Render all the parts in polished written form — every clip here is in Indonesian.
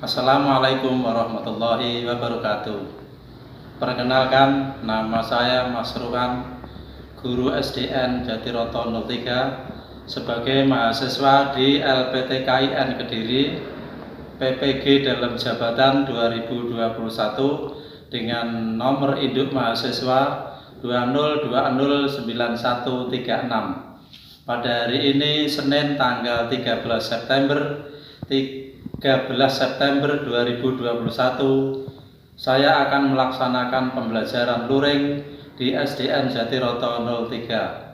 Assalamualaikum warahmatullahi wabarakatuh. Perkenalkan, nama saya Mas Ruhan, guru SDN Jatiroto 03, sebagai mahasiswa di LPTKIN Kediri, PPG dalam jabatan 2021 dengan nomor induk mahasiswa 2020936. Pada hari ini Senin tanggal 13 September 2021, saya akan melaksanakan pembelajaran luring di SDN Jatiroto 03.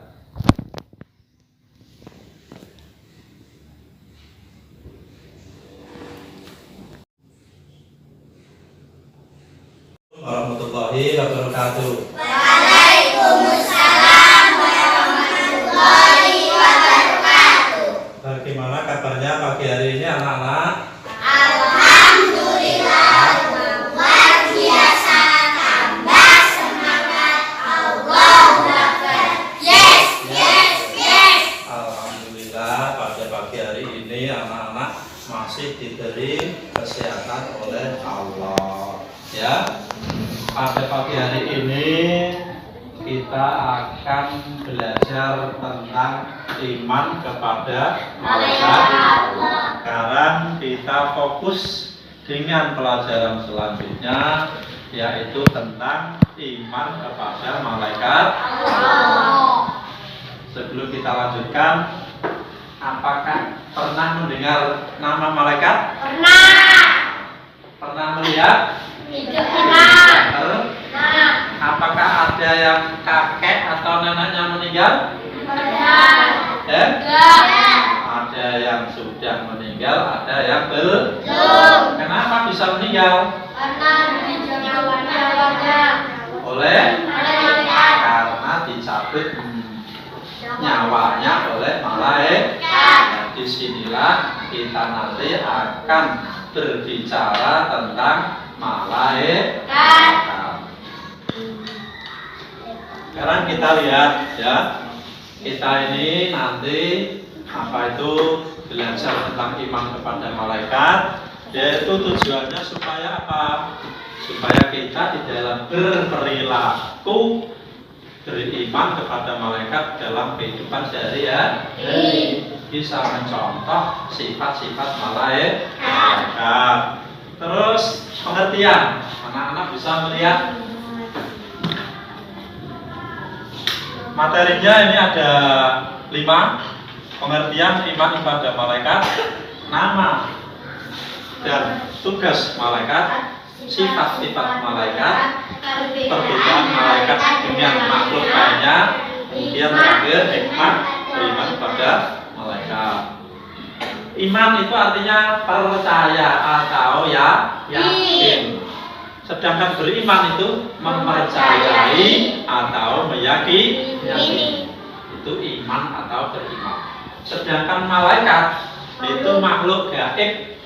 Warahmatullahi wabarakatuh. Waalaikumsalam warahmatullahi wabarakatuh. Bagaimana kabarnya pagi hari ini anak-anak? Alhamdulillah, luar biasa, tambah semangat. Allahu Akbar. Yes, yes, yes. Alhamdulillah, pada pagi hari ini anak-anak masih diberi kesehatan oleh Allah. Ya, pada pagi hari ini kita akan belajar tentang iman kepada malaikat. Sekarang kita fokus dengan pelajaran selanjutnya, yaitu tentang iman kepada malaikat Allah. Sebelum kita lanjutkan, apakah pernah mendengar nama malaikat? Pernah. Pernah melihat? Tidak pernah. Nah, Apakah ada yang kakek atau neneknya meninggal? pernah. Enggak. Enggak. Ada yang sudah meninggal, ada yang belum. Kenapa bisa meninggal? Karena nyawanya Oleh? malaikat. Karena dicabut nyawanya oleh malaikat. Nah, disinilah kita nanti akan berbicara tentang malaikat. Sekarang kita lihat ya, kita ini nanti apa itu belajar tentang iman kepada malaikat, yaitu tujuannya supaya apa? Supaya kita di dalam berperilaku beriman kepada malaikat dalam kehidupan sehari-hari, bisa mencontoh sifat-sifat malaikat. Terus pengertian, anak-anak bisa melihat materinya. Ini ada 5 pengertian iman kepada malaikat: nama dan tugas malaikat, sifat-sifat malaikat, perbedaan malaikat dengan makhluk lainnya, kemudian terakhir hikmah beriman kepada malaikat. Iman itu artinya percaya atau yakin. Sedangkan beriman itu mempercayai atau meyakini. Itu iman atau beriman. Sedangkan malaikat itu makhluk gaib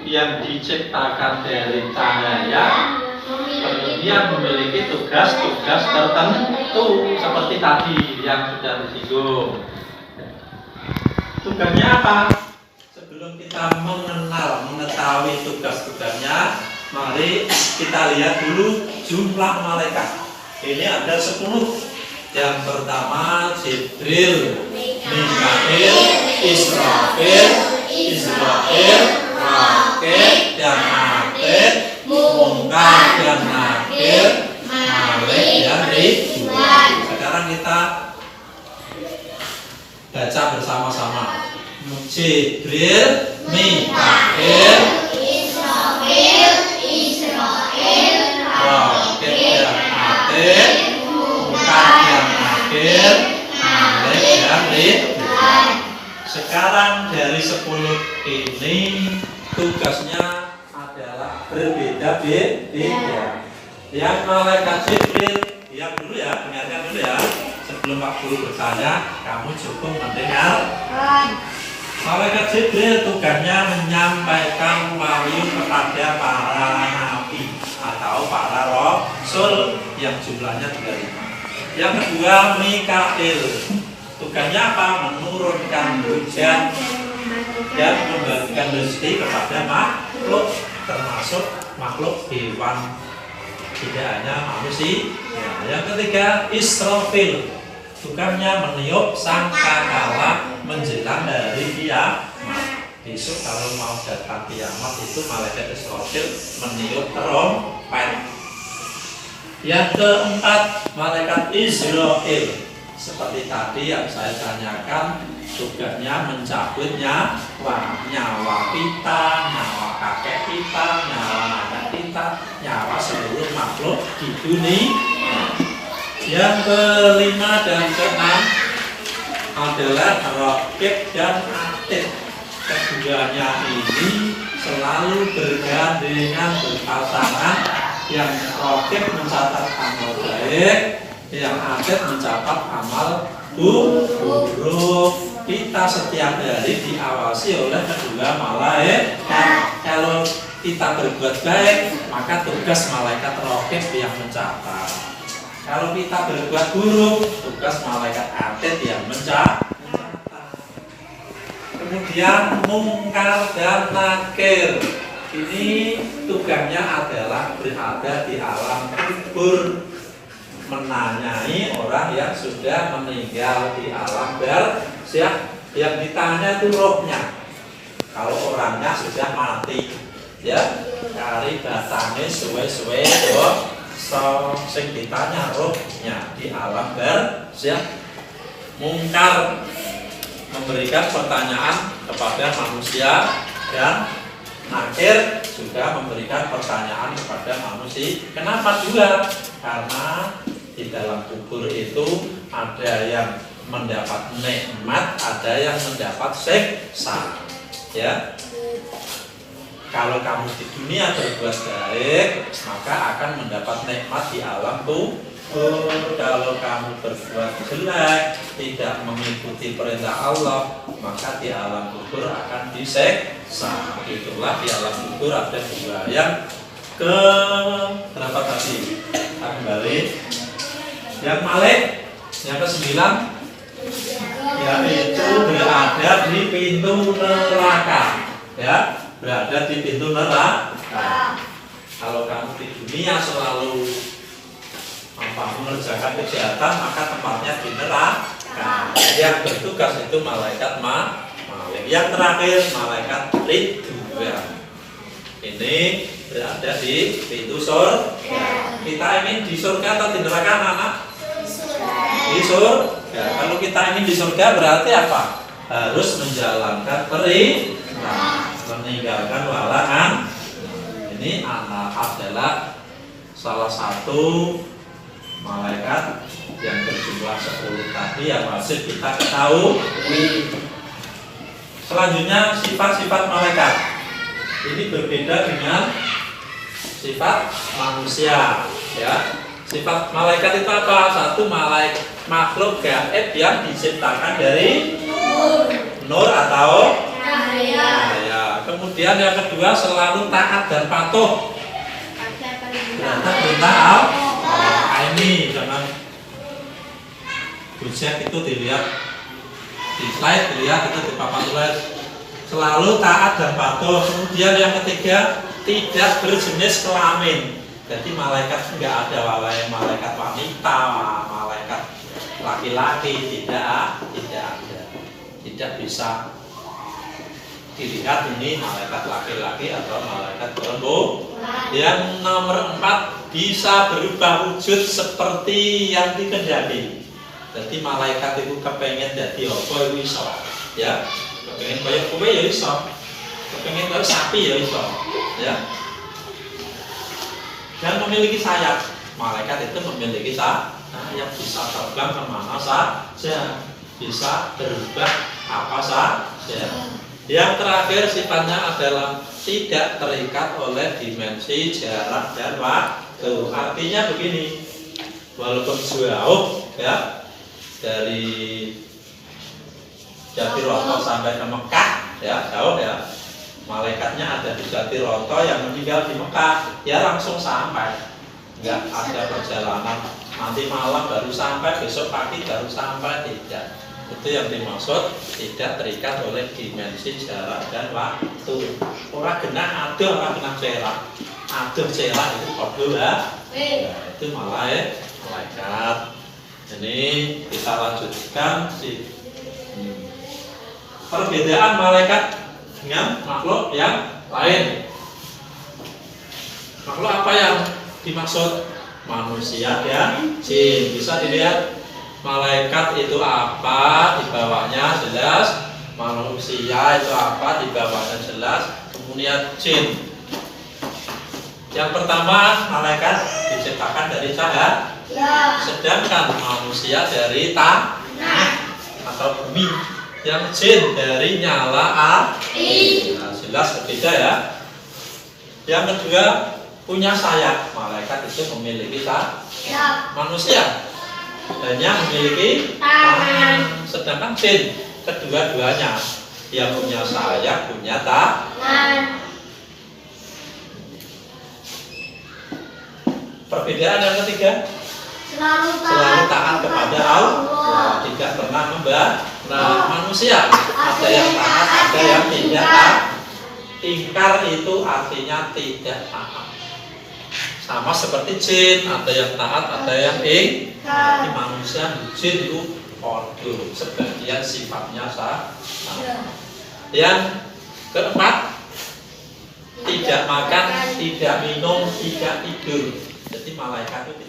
yang diciptakan dari cahaya, kemudian memiliki tugas-tugas tertentu seperti tadi yang sudah disinggung. Tugasnya apa? Sebelum kita mengetahui tugas-tugasnya, mari kita lihat dulu jumlah malaikat. Ini ada 10. Yang pertama Jibril, Mikail, Israfil, Rakil dan Atid, Munkar dan Nakir, Malik dan Ridwan. Sekarang kita baca bersama-sama. Jibril, Mikail, Israfil, Rakil dan Atid, Munkar dan Nakir, Malik dan Ridwan. Sekarang dari 10 ini tugasnya adalah berbeda-beda. Yang malaikat Jibril, diam dulu ya, dengarkan dulu ya. Sebelum Pak Guru bertanya, kamu cukup mendengar. Malaikat Jibril tugasnya menyampaikan wahyu kepada para nabi atau para rasul yang jumlahnya 35. Yang kedua Mikail, tugasnya apa? Menurunkan hujan dan membagikan rezeki kepada makhluk. termasuk makhluk hewan, tidak hanya manusia. Yang ketiga, Israfil, tugasnya meniup sangkakala menjelang hari kiamat. Besok kalau mau datang kiamat itu malaikat Israfil meniup trompet. Yang keempat, malaikat Israfil, seperti tadi yang saya tanyakan, tugasnya mencabut nyawa kita, nyawa kakek kita, nyawa anak kita, nyawa seluruh makhluk di dunia. Yang kelima dan keenam adalah Raqib dan Atid. Keduanya ini selalu bergandengan berpasangan. Yang Raqib mencatat amal baik, yang Atid mencatat amal buruk. Kita setiap hari diawasi oleh kedua malaikat. Kalau kita berbuat baik, maka tugas malaikat Raqib yang mencatat. Kalau kita berbuat buruk, tugas malaikat Atid yang mencatat. Kemudian Mungkar dan Nakir, ini tugasnya adalah berada di alam kubur, menanyai orang yang sudah meninggal di alam barzakh. Yang ditanya itu rohnya. Kalau orangnya sudah mati, ya cari datangnya suwe-suwe sing ditanya rohnya di alam barzakh. Mungkar memberikan pertanyaan kepada manusia, dan Nakir juga memberikan pertanyaan kepada manusia. Kenapa juga? Karena di dalam kubur itu ada yang mendapat nikmat, ada yang mendapat siksa. Ya, kalau kamu di dunia berbuat baik, maka akan mendapat nikmat di alam kubur. Kalau kamu berbuat jelek, tidak mengikuti perintah Allah, maka di alam kubur akan disiksa. Itulah di alam kubur ada dua. Yang ke berapa tadi? Kembali. Yang Malik, yang ke-9, yaitu berada di pintu neraka. Ya, berada di pintu neraka. Kalau kamu di dunia selalu mengerjakan kejahatan, maka tempatnya di neraka. Yang bertugas itu malaikat Malik. Yang terakhir malaikat Ridwan. Ini berada di pintu surga. Kita ingin di surga atau di neraka, anak? Di surga. Kalau kita ingin di surga berarti apa? Harus menjalankan perintah, meninggalkan larangan. Ini anak adalah salah satu malaikat yang berjumlah 10 tadi yang wajib kita ketahui. Selanjutnya sifat-sifat malaikat. Ini berbeda dengan sifat manusia. Ya, sifat malaikat itu apa? Satu, makhluk gaib yang diciptakan dari nur atau cahaya. Kemudian yang kedua selalu taat dan patuh terhadap perintah Allah. Ini jangan project itu dilihat di slide, dilihat itu di papan tulis. Selalu taat dan patuh. Kemudian yang ketiga tidak berjenis kelamin. Jadi malaikat enggak ada malaikat wanita, malaikat laki-laki, tidak ada. Tidak bisa dilihat ini malaikat laki-laki atau malaikat perempuan. Yang nomor 4, bisa berubah wujud seperti yang dikehendaki. Jadi malaikat itu kepengen jadi apa itu iso. Ya, kepengen kaya kowe ya iso. Kepengen kaya sapi ya iso. Ya. Dan memiliki sayap. Malaikat itu memiliki sayap yang bisa terbang kemana saja, bisa berubah apa saja. Yang terakhir sifatnya adalah tidak terikat oleh dimensi, jarak, dan waktu. Artinya begini, walaupun jauh ya dari Jatiroto sampai ke Mekah, ya jauh ya, malaikatnya ada di Jatiroto, yang meninggal di Mekah, ya langsung sampai. Enggak ada perjalanan nanti malam baru sampai, besok pagi baru sampai, tidak. Itu yang dimaksud tidak terikat oleh dimensi jarak dan waktu. Orang kena aduh, orang kena cerak. Aduh cerak itu kode ya. Nah, itu malaikat. Ini kita lanjutkan sih. Perbedaan malaikat dengan makhluk yang lain. Makhluk apa yang dimaksud? Manusia dan jin. Bisa dilihat malaikat itu apa, di bawahnya jelas. Manusia itu apa, di bawahnya jelas. Kemudian jin. Yang pertama, malaikat diciptakan dari cahaya, sedangkan manusia dari tanah atau bumi. Yang jin dari nyala api. Nah, jelas berbeda ya. Yang kedua, punya sayap. Malaikat itu memiliki sayap. Manusia hanya memiliki tangan. Sedangkan jin kedua-duanya yang punya sayap, punya tangan. Perbedaan yang ketiga, selalu taat kepada Allah, tidak pernah membahas. Nah, manusia ada yang taat, ada yang tidak taat. Ingkar itu artinya tidak taat. Sama seperti jin, ada yang taat, ada yang ingkar. Manusia dan jin itu ordo, sebagian sifatnya sama. Yang keempat, tidak makan, tidak minum, tidak tidur. Jadi malaikat itu